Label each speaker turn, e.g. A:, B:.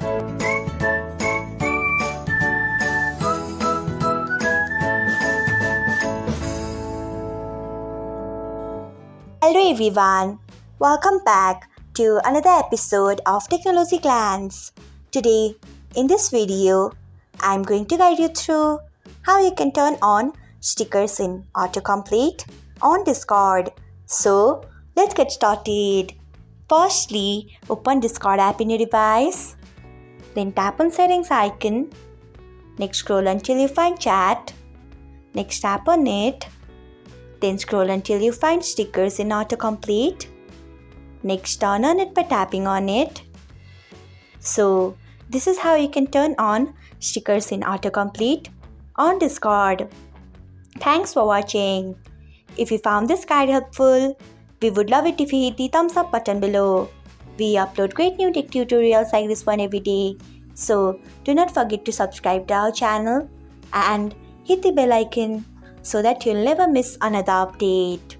A: Hello everyone, welcome back to another episode of Technologyglance. Today, in this video, I'm going to guide you through how you can turn on stickers in Autocomplete on Discord. So, let's get started. Firstly, open Discord app in your device. Then tap on settings icon. Next scroll until you find chat. Next tap on it. Then scroll until you find stickers in Autocomplete. Next turn on it by tapping on it. So this is how you can turn on stickers in Autocomplete on Discord. Thanks for watching. If you found this guide helpful, we would love it if you hit the thumbs up button below. We upload great new tech tutorials like this one every day. So do not forget to subscribe to our channel and hit the bell icon so that you'll never miss another update.